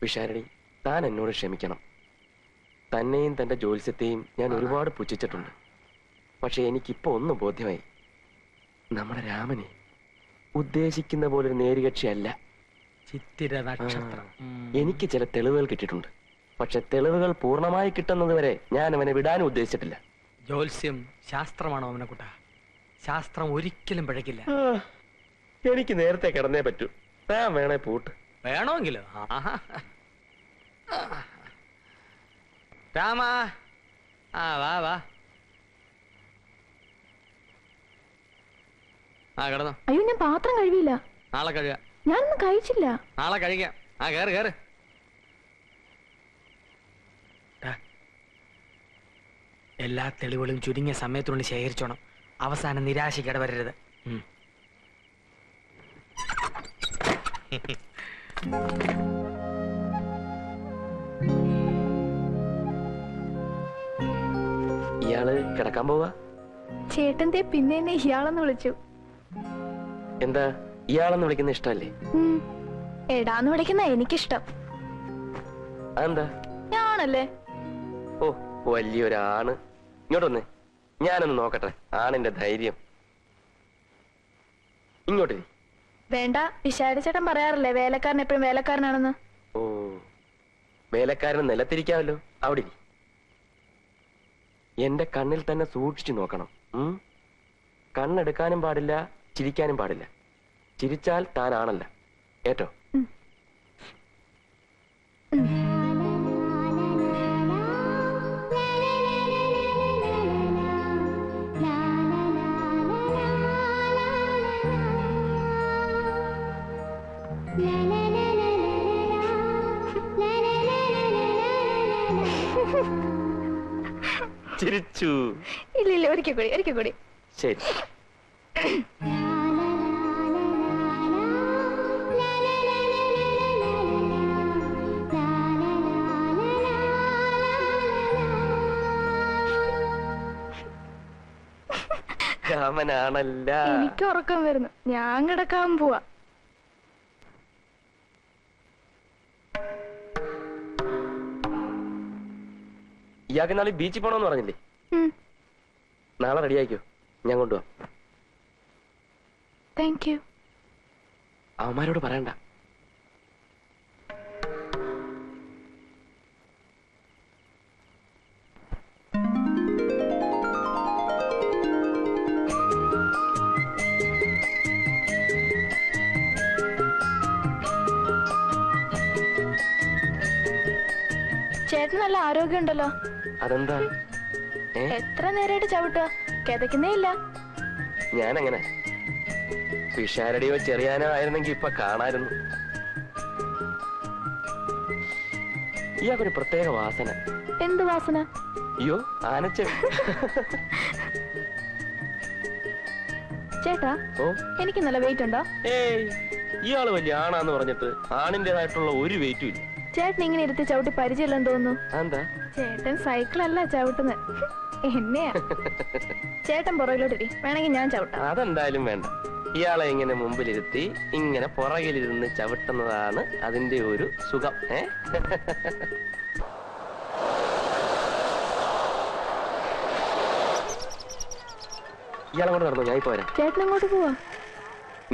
വിശാരടി, താൻ എന്നോട് ക്ഷമിക്കണം. തന്നെയും തൻ്റെ ജ്യോത്സ്യത്തെയും ഞാൻ ഒരുപാട് പുച്ഛിച്ചിട്ടുണ്ട്. പക്ഷെ എനിക്കിപ്പോ ഒന്ന് ബോധ്യമായി. നമ്മുടെ രാമനെ ഉദ്ദേശിക്കുന്ന പോലൊരു നേരുകക്ഷിയല്ല. ചിത്തിര നക്ഷത്രം. എനിക്ക് ചില തെളിവുകൾ കിട്ടിയിട്ടുണ്ട്. പക്ഷെ തെളിവുകൾ പൂർണ്ണമായി കിട്ടുന്നത് വരെ ഞാൻ അവനെ വിടാനും ഉദ്ദേശിച്ചിട്ടില്ല. ജ്യോത്സ്യം ശാസ്ത്രമാണോ അവനെക്കുട്ട? ശാസ്ത്രം ഒരിക്കലും പിഴക്കില്ല. എനിക്ക് നേരത്തെ കിടന്നേ പറ്റൂ. താൻ വേണേ പൂട്ട്. വേണമെങ്കിലോ? രാമ, വാ വാ. കിടന്നോ. അയ്യോ, ഞാൻ പാത്രം കഴുകിയില്ല. നാളെ കഴുകാം. ഞാനൊന്നും കഴിച്ചില്ല. നാളെ കഴിക്കാം. കേറ് കേറ്. എല്ലാ തെളിവുകളും ചുരുങ്ങിയ സമയത്തിനുള്ളിൽ ശേഖരിച്ചോണം. അവസാനം നിരാശയ്ക്ക് ഇടവരരുത്. ഇയാള് കിടക്കാൻ പോവാ? ചേട്ടന്റെ പിന്നെ എന്നെ ഇയാളെന്ന് വിളിച്ചു. എന്താ ഇയാളെന്ന് വിളിക്കുന്ന ഇഷ്ടല്ലേ? എടാന്ന് വിളിക്കുന്ന എനിക്കിഷ്ടം. അതെന്താ? ഞാനല്ലേ? ഓ, വലിയൊരാണ്. ഇങ്ങോട്ടൊന്ന് ഞാനൊന്ന് നോക്കട്ടെ ആണിന്റെ ധൈര്യം. ഇങ്ങോട്ട്. വേണ്ട, വിശാരിച്ചേട്ടൻ പറയാറില്ലേ വേലക്കാരൻ എപ്പോഴും വേലക്കാരനാണെന്ന്. ഓ, വേലക്കാരന് നിലത്തിരിക്കാമല്ലോ. അവിടെ എന്റെ കണ്ണിൽ തന്നെ സൂക്ഷിച്ചു നോക്കണം. കണ്ണെടുക്കാനും പാടില്ല, ചിരിക്കാനും പാടില്ല. ചിരിച്ചാൽ താനാണല്ല. ഏറ്റോ? ചിരിച്ചു. ഇല്ല, ഒരിക്കൽ കൂടി. ശരി. രാമനാണല്ല. എനിക്ക് ഉറക്കം വരുന്നു. ഞാൻ കിടക്കാൻ പോവാ. ഇയാൾക്ക് നാളെ ബീച്ചിൽ പോണോന്ന് പറഞ്ഞില്ലേ? നാളെ റെഡിയാക്കോ, ഞാൻ കൊണ്ടുപോവാം. Thank you. അവന്മാരോട് പറയണ്ട. ചേട്ടന് നല്ല ആരോഗ്യമുണ്ടല്ലോ. അതെന്താ? എത്ര നേരമായിട്ട് ചവിട്ടുക? കിതക്കുന്നേ ഇല്ല. ഞാനങ്ങനെ പിഷാരടിയോ ചെറിയാനോ ആയിരുന്നെങ്കിൽ ഇപ്പൊ കാണായിരുന്നു. ഇയാൾക്കൊരു പ്രത്യേക വാസന. എന്ത് വാസന? അയ്യോ, ആനച്ച. ചേട്ടാ, എനിക്ക് നല്ല വെയിറ്റ് ഉണ്ടോ? ഏയ്, ഇയാള് വലിയ ആണാന്ന് പറഞ്ഞിട്ട് ആണിന്റേതായിട്ടുള്ള ഒരു വെയിറ്റും ഇല്ല. ചേട്ടൻ ഇങ്ങനെ ഇരുത്തി ചവിട്ടി പരിചയമില്ലെന്ന് തോന്നുന്നു. എന്താ? ചേട്ടൻ സൈക്കിളല്ല ചവിട്ടുന്നത്, എന്നെയാ. ചേട്ടൻ പുറകിലോട്ടിരി, വേണമെങ്കിൽ ഞാൻ ചവിട്ടാം. അതെന്തായാലും വേണ്ട. ഇയാളെ ഇങ്ങനെ മുമ്പിലിരുത്തി ഇങ്ങനെ പുറകിലിരുന്ന് ചവിട്ടുന്നതാണ് അതിന്റെ ഒരു സുഖം. ഇയാളെ കൊണ്ട് നടന്നു, ഞാൻ ഇപ്പൊ വരാം. ചേട്ടൻ അങ്ങോട്ട് പോവാ?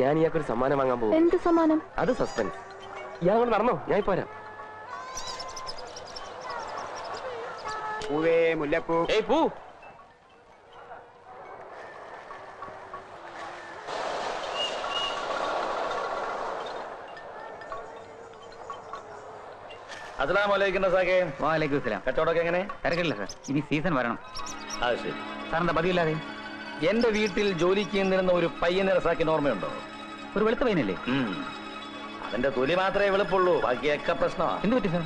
ഞാൻ ഇയാൾക്കൊരു സമ്മാനം വാങ്ങാൻ പോകും. എന്ത് സമ്മാനം? അത് സസ്പെൻസ്. ഇയാൾ കൊണ്ട് നടന്നോ, ഞാൻ ഇപ്പൊ വരാം. മുല്ലപ്പൂ. ഏയ് പൂ. കച്ചവടമൊക്കെ എങ്ങനെ? തിരക്കില്ല സാർ, ഇനി സീസൺ വരണം. അത് ശരി. സാറിന്റെ പതിവില്ലാതെ എന്റെ വീട്ടിൽ ജോലിക്ക് നിന്നിരുന്ന ഒരു പയ്യനെ റസാക്കിന് ഓർമ്മയുണ്ടോ? ഒരു വെളുത്ത പയ്യനല്ലേ? അവന്റെ തൊലി മാത്രമേ വെളുപ്പുള്ളൂ, ബാക്കിയൊക്കെ പ്രശ്നമാണ്. എന്ത് പറ്റി സാർ?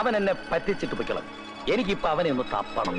അവൻ എന്നെ പറ്റിച്ചിട്ട് പൊയ്ക്കളഞ്ഞു. എനിക്കിപ്പോ അവനെ ഒന്ന് തപ്പണം.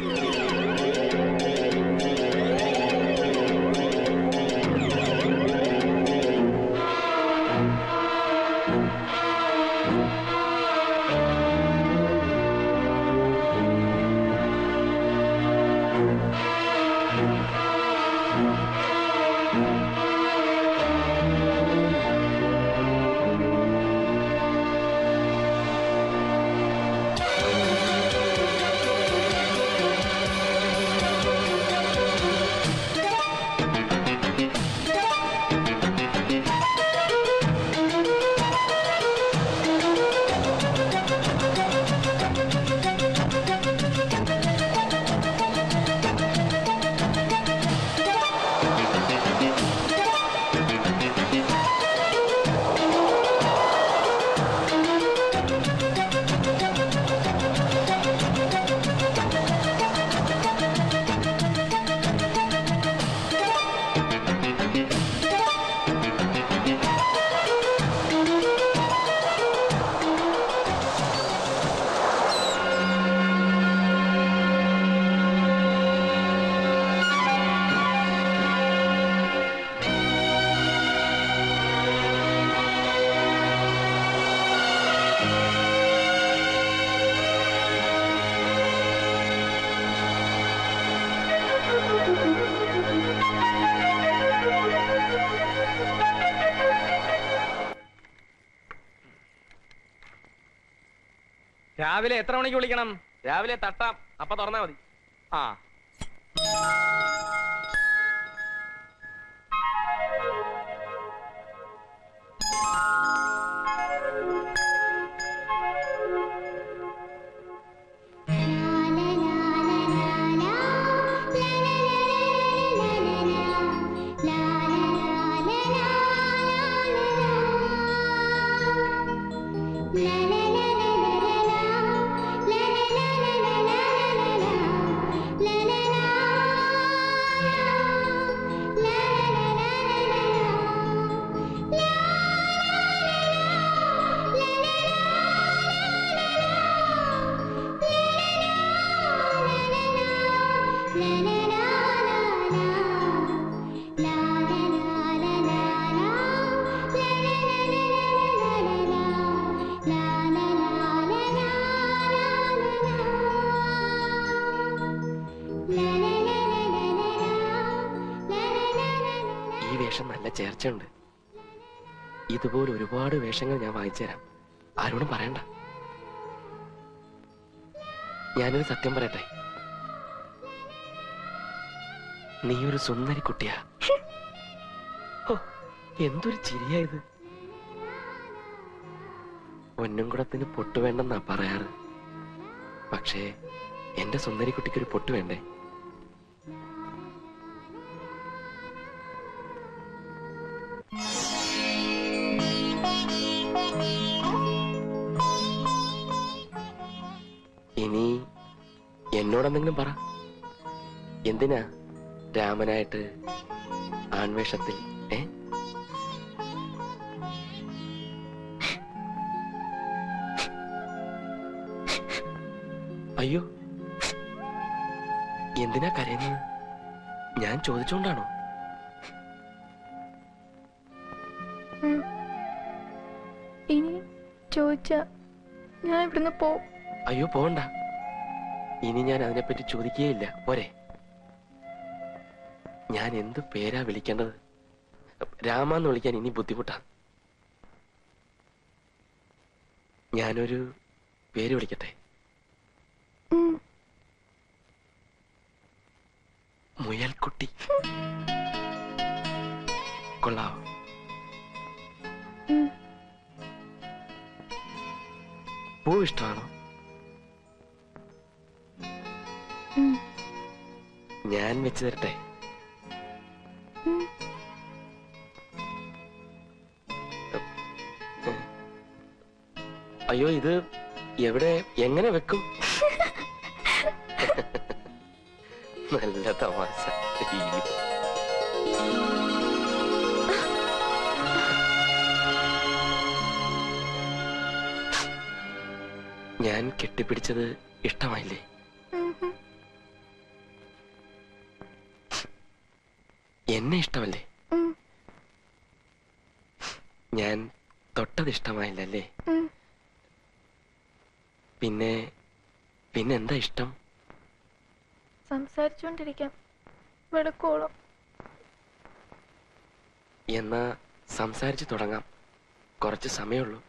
രാവിലെ എത്ര മണിക്ക് വിളിക്കണം? രാവിലെ തട്ടാം, അപ്പൊ തുറന്നാ മതി. ആ ഈ വേഷം നല്ല ചേർച്ചയുണ്ട്. ഇതുപോലെ ഒരുപാട് വേഷങ്ങൾ ഞാൻ വാങ്ങിച്ചു തരാം, ആരോടും പറയണ്ട. ഞാനൊരു സത്യം പറയട്ടെ, നീ ഒരു സുന്ദരി കുട്ടിയാ. ഹോ, എന്തൊരു ചിരിയാ ഇത്. പൊന്നുംകുടത്തിന് പൊട്ടു വേണ്ടെന്നാ പറയാറ്, പക്ഷേ എന്റെ സുന്ദരി കുട്ടിക്കൊരു പൊട്ടു വേണ്ടേ? ഇനി എന്നോടെന്തെങ്കിലും പറ. എന്തിനാ രാമനായിട്ട് ആൺവേഷത്തിൽ? അയ്യോ, എന്തിനാ കരയുന്നത്? ഞാൻ ചോദിച്ചോണ്ടാണോ? ഇനി ചോദിച്ച ഞാൻ ഇവിടുന്ന് പോവും. അയ്യോ പോണ്ട, ഇനി ഞാൻ അതിനെപ്പറ്റി ചോദിക്കുകയില്ല, പോരെ? ഞാൻ എന്ത് പേരാ വിളിക്കേണ്ടത്? രാമാന്ന് വിളിക്കാൻ ഇനി ബുദ്ധിമുട്ടാ. ഞാനൊരു പേര് വിളിക്കട്ടെ? മുയൽക്കുട്ടി കൊള്ളാവോ? പൂ ഇഷ്ടമാണോ? ഞാൻ വെച്ച് തരട്ടെ? അയ്യോ, ഇത് എവിടെ, എങ്ങനെ വെക്കും? നല്ല തമാശ. ഞാൻ കെട്ടിപ്പിടിച്ചത് ഇഷ്ടമായില്ലേ? എന്നെ ഇഷ്ടമല്ലേ? ഞാൻ തൊട്ടത് ഇഷ്ടമായില്ലല്ലേ? പിന്നെ പിന്നെന്താ ഇഷ്ടം? സംസാരിച്ചോണ്ടിരിക്കാം വെളുക്കോളം. എന്നാ സംസാരിച്ചു തുടങ്ങാം, കുറച്ച് സമയമുള്ളൂ.